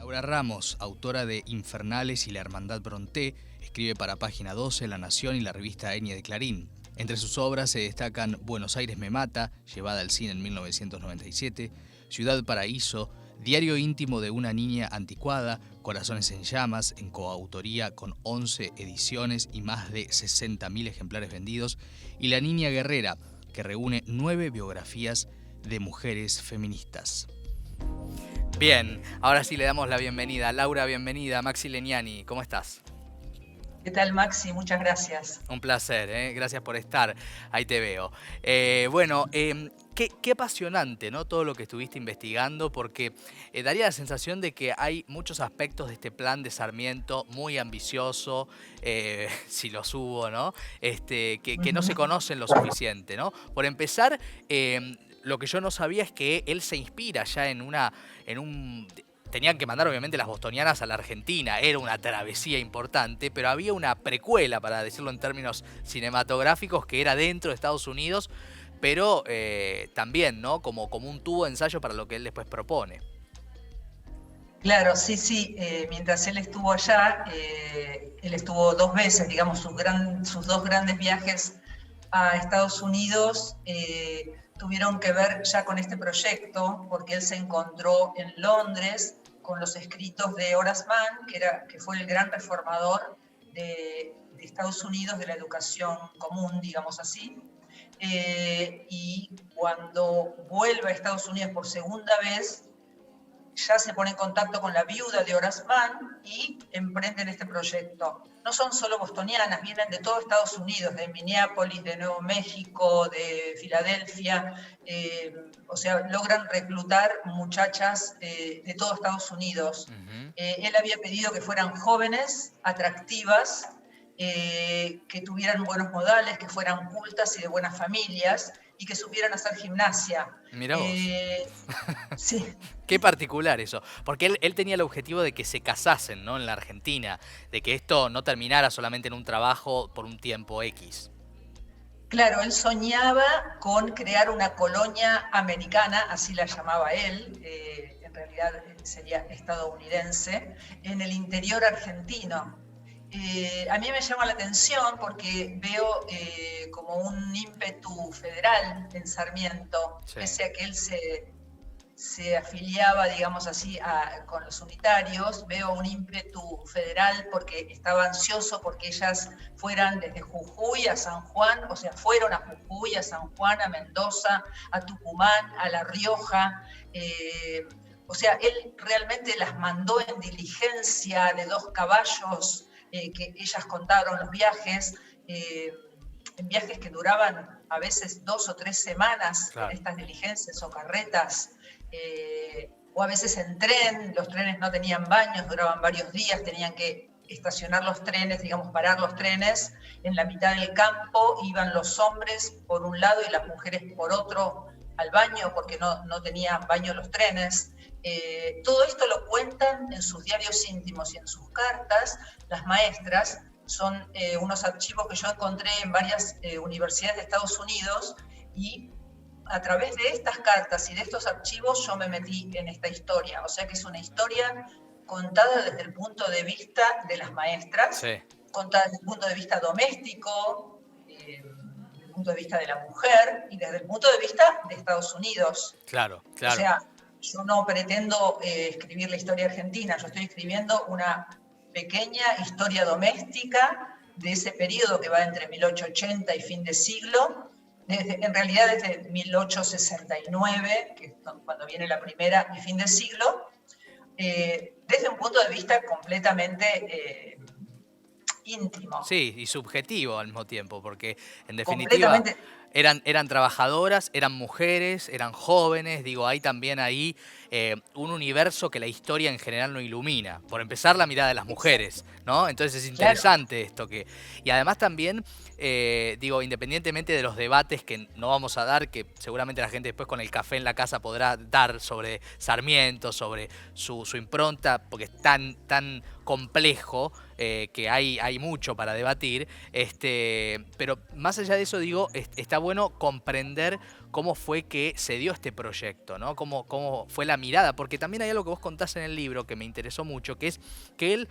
Laura Ramos, autora de Infernales y La Hermandad Brontë, escribe para Página 12, La Nación y la revista Enya de Clarín. Entre sus obras se destacan Buenos Aires me mata, llevada al cine en 1997, Ciudad Paraíso, Diario íntimo de una niña anticuada, Corazones en llamas, en coautoría con 11 ediciones y más de 60.000 ejemplares vendidos, y La Niña Guerrera, que reúne 9 biografías de mujeres feministas. Bien, ahora sí le damos la bienvenida. Laura, bienvenida. Maxi Legnani, ¿cómo estás? ¿Qué tal, Maxi? Muchas gracias. Un placer, gracias por estar. Ahí te veo. Qué apasionante, ¿no? Todo lo que estuviste investigando, porque daría la sensación de que hay muchos aspectos de este plan de Sarmiento muy ambicioso, si los hubo, ¿no? Que no se conocen lo suficiente, ¿no? Por empezar, lo que yo no sabía es que él se inspira ya en un... Tenían que mandar obviamente las bostonianas a la Argentina, era una travesía importante, pero había una precuela, para decirlo en términos cinematográficos, que era dentro de Estados Unidos, pero también, ¿no? Como un tubo de ensayo para lo que él después propone. Claro, sí, sí. Mientras él estuvo allá, él estuvo 2 veces, digamos, sus 2 grandes viajes a Estados Unidos tuvieron que ver ya con este proyecto, porque él se encontró en Londres con los escritos de Horace Mann, que fue el gran reformador de Estados Unidos de la educación común, digamos así. Y cuando vuelve a Estados Unidos por segunda vez, ya se pone en contacto con la viuda de Horace Mann y emprenden este proyecto. No son solo bostonianas, vienen de todo Estados Unidos, de Minneapolis, de Nuevo México, de Filadelfia, o sea, logran reclutar muchachas de todo Estados Unidos. Él había pedido que fueran jóvenes, atractivas, que tuvieran buenos modales, que fueran cultas y de buenas familias, y que supieran hacer gimnasia. Mirá vos. Sí. Qué particular eso, porque él tenía el objetivo de que se casasen, ¿no? En la Argentina, de que esto no terminara solamente en un trabajo por un tiempo X. Claro, él soñaba con crear una colonia americana, así la llamaba él, en realidad sería estadounidense, en el interior argentino. A mí me llama la atención porque veo como un ímpetu federal en Sarmiento, Sí. pese a que él se afiliaba, digamos así, con los unitarios, veo un ímpetu federal porque estaba ansioso porque ellas fueran desde Jujuy a San Juan, o sea, fueron a Jujuy, a San Juan, a Mendoza, a Tucumán, a La Rioja. O sea, él realmente las mandó en diligencia de 2 caballos, que ellas contaron los viajes, en viajes que duraban a veces 2 o 3 semanas, claro, en estas diligencias o carretas, o a veces en tren. Los trenes no tenían baños, duraban varios días, tenían que estacionar los trenes, digamos, parar los trenes en la mitad del campo, iban los hombres por un lado y las mujeres por otro al baño, porque no tenían baño los trenes. Todo esto lo cuentan en sus diarios íntimos y en sus cartas las maestras. Son unos archivos que yo encontré en varias universidades de Estados Unidos, y a través de estas cartas y de estos archivos yo me metí en esta historia. O sea que es una historia contada desde el punto de vista de las maestras, sí, contada desde el punto de vista doméstico, desde el punto de vista de la mujer y desde el punto de vista de Estados Unidos. Claro, claro. O sea, yo no pretendo escribir la historia argentina, yo estoy escribiendo una pequeña historia doméstica de ese periodo que va entre 1880 y fin de siglo, en realidad desde 1869, que es cuando viene la primera, y fin de siglo, desde un punto de vista completamente íntimo. Sí, y subjetivo al mismo tiempo, porque en definitiva eran trabajadoras, eran mujeres, eran jóvenes, digo, hay también ahí un universo que la historia en general no ilumina. Por empezar, la mirada de las mujeres, ¿no? Entonces es interesante, claro, esto que... Y además también, digo, independientemente de los debates que no vamos a dar, que seguramente la gente después con el café en la casa podrá dar sobre Sarmiento, sobre su impronta, porque es tan complejo, que hay mucho para debatir, pero más allá de eso, digo, está bueno comprender cómo fue que se dio este proyecto, ¿no? Cómo fue la mirada, porque también hay algo que vos contás en el libro que me interesó mucho, que es que él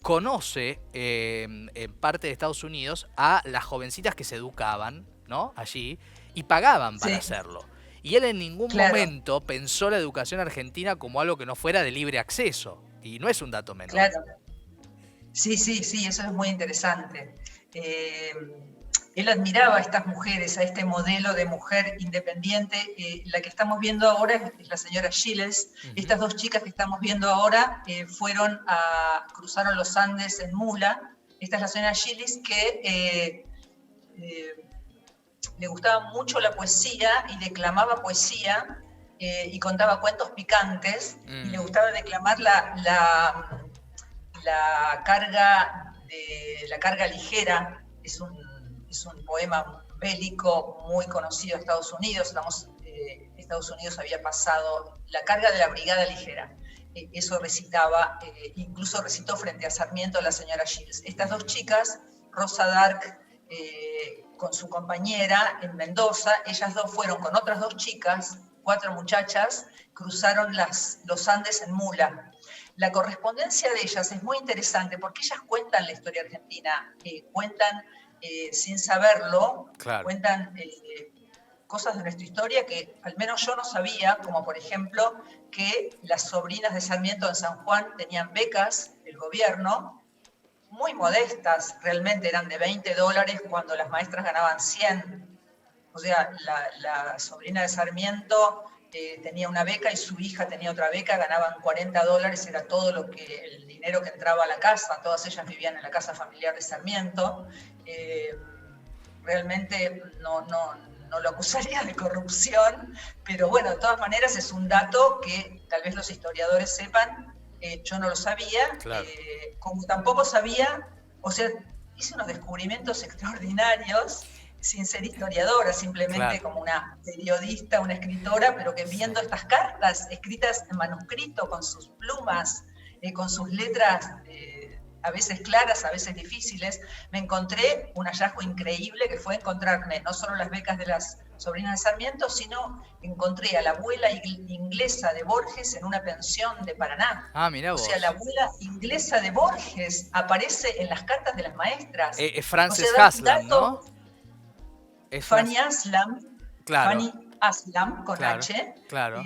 conoce en parte de Estados Unidos a las jovencitas que se educaban, ¿no? Allí, y pagaban para Sí, hacerlo. Y él en ningún claro, momento pensó la educación argentina como algo que no fuera de libre acceso. Y no es un dato menor. claro. Sí, sí, sí, eso es muy interesante. Eh, Él admiraba a estas mujeres, a este modelo de mujer independiente. La que estamos viendo ahora es la señora Giles. Estas dos chicas que estamos viendo ahora cruzaron los Andes en mula. Esta es la señora Giles que le gustaba mucho la poesía y declamaba poesía y contaba cuentos picantes y le gustaba declamar la carga ligera. Es un poema bélico muy conocido en Estados Unidos. Estados Unidos había pasado la carga de la brigada ligera. Eso recitaba, incluso recitó frente a Sarmiento la señora Giles. Estas dos chicas, Rosa Dark con su compañera en Mendoza, ellas dos fueron con otras dos chicas, 4 muchachas, cruzaron los Andes en mula. La correspondencia de ellas es muy interesante porque ellas cuentan la historia argentina, cuentan sin saberlo, Claro. cuentan cosas de nuestra historia que al menos yo no sabía, como por ejemplo que las sobrinas de Sarmiento en San Juan tenían becas del gobierno, muy modestas, realmente eran de $20 cuando las maestras ganaban 100. O sea, la sobrina de Sarmiento tenía una beca y su hija tenía otra beca, ganaban $40, era todo el dinero que entraba a la casa. Todas ellas vivían en la casa familiar de Sarmiento. Realmente no lo acusaría de corrupción, pero bueno, de todas maneras es un dato que tal vez los historiadores sepan. Yo no lo sabía, Claro. como tampoco sabía, o sea, hice unos descubrimientos extraordinarios sin ser historiadora, simplemente Claro. como una periodista, una escritora, pero que viendo Sí. estas cartas escritas en manuscrito, con sus plumas, con sus letras a veces claras, a veces difíciles, me encontré un hallazgo increíble que fue encontrarme no solo las becas de las sobrinas de Sarmiento, sino encontré a la abuela inglesa de Borges en una pensión de Paraná. Ah, mirá O sea, vos. la abuela inglesa de Borges aparece en las cartas de las maestras. Es O sea, Frances Haslam, dato, ¿no? Es Fanny Aslam, Claro, Fanny Aslam con claro, H. claro.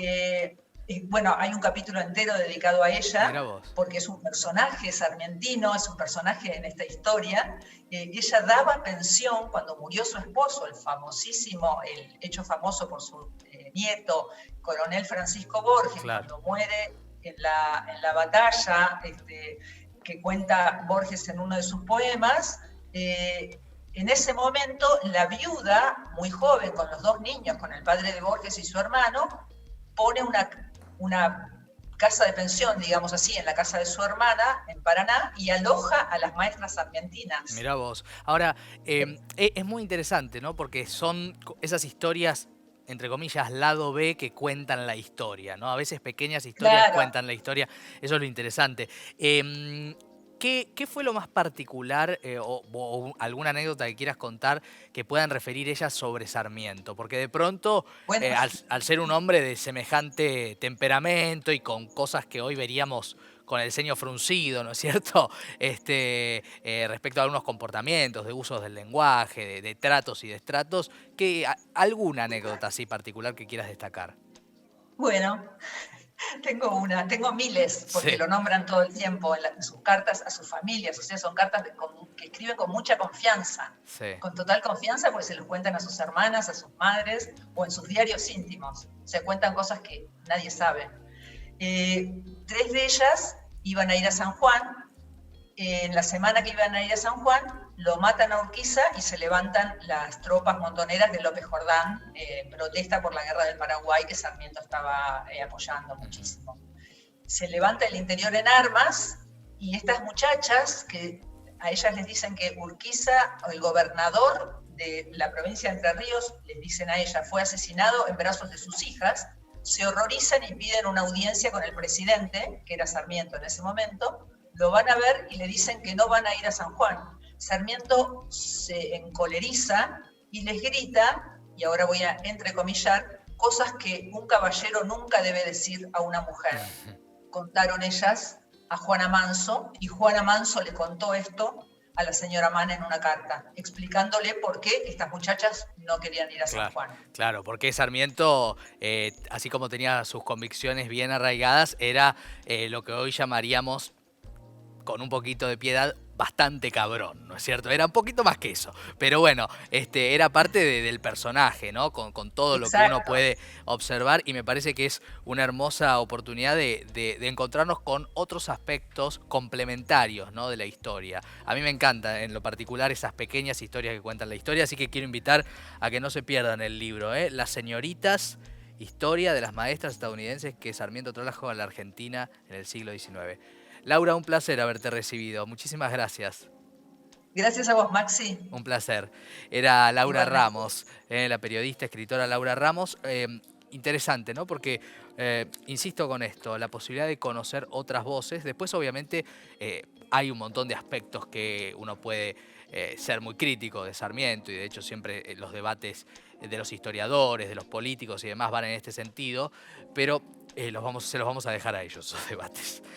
Bueno, hay un capítulo entero dedicado a Mirá ella, vos. porque es un personaje sarmientino, es un personaje en esta historia. Ella daba pensión cuando murió su esposo, el hecho famoso por su nieto, coronel Francisco Borges, Claro. cuando muere en la batalla, que cuenta Borges en uno de sus poemas. En ese momento, la viuda, muy joven, con los 2 niños, con el padre de Borges y su hermano, pone una casa de pensión, digamos así, en la casa de su hermana, en Paraná, y aloja a las maestras argentinas. Mirá vos. Ahora, es muy interesante, ¿no? Porque son esas historias, entre comillas, lado B, que cuentan la historia, ¿no? A veces pequeñas historias Claro. cuentan la historia. Eso es lo interesante. ¿Qué fue lo más particular o alguna anécdota que quieras contar que puedan referir ellas sobre Sarmiento? Porque de pronto, Bueno, al ser un hombre de semejante temperamento y con cosas que hoy veríamos con el ceño fruncido, ¿no es cierto? Respecto a algunos comportamientos, de usos del lenguaje, de tratos y destratos, ¿alguna anécdota así particular que quieras destacar? bueno, tengo miles, porque Sí, lo nombran todo el tiempo en sus cartas a sus familias. O sea, son cartas que escriben con mucha confianza, sí. con total confianza, porque se los cuentan a sus hermanas, a sus madres, o en sus diarios íntimos. Se cuentan cosas que nadie sabe. 3 de ellas iban a ir a San Juan. En la semana que iban a ir a San Juan, lo matan a Urquiza y se levantan las tropas montoneras de López Jordán, protesta por la guerra del Paraguay que Sarmiento estaba apoyando muchísimo. Se levanta el interior en armas y estas muchachas, que a ellas les dicen que Urquiza, el gobernador de la provincia de Entre Ríos, les dicen a ella, fue asesinado en brazos de sus hijas, se horrorizan y piden una audiencia con el presidente, que era Sarmiento en ese momento. Lo van a ver y le dicen que no van a ir a San Juan. Sarmiento se encoleriza y les grita y ahora voy a entrecomillar, cosas que un caballero nunca debe decir a una mujer. Contaron ellas a Juana Manso y Juana Manso le contó esto a la señora Mann en una carta, explicándole por qué estas muchachas no querían ir a San Claro, Juan. claro, porque Sarmiento, así como tenía sus convicciones bien arraigadas, era lo que hoy llamaríamos, con un poquito de piedad, bastante cabrón, ¿no es cierto? Era un poquito más que eso, pero bueno, era parte del personaje, ¿no? Con todo lo que uno Exacto. puede observar, y me parece que es una hermosa oportunidad de encontrarnos con otros aspectos complementarios, ¿no? De la historia. A mí me encanta en lo particular esas pequeñas historias que cuentan la historia, así que quiero invitar a que no se pierdan el libro, ¿eh? Las señoritas, historia de las maestras estadounidenses que Sarmiento trajo a la Argentina en el siglo XIX. Laura, un placer haberte recibido. Muchísimas gracias. Gracias a vos, Maxi. Un placer. Era Laura Igualmente. Ramos, la periodista, escritora Laura Ramos. Interesante, ¿no? Porque, insisto con esto, la posibilidad de conocer otras voces. Después, obviamente, hay un montón de aspectos que uno puede ser muy crítico de Sarmiento, y de hecho siempre los debates de los historiadores, de los políticos y demás van en este sentido, pero se los vamos a dejar a ellos, esos debates.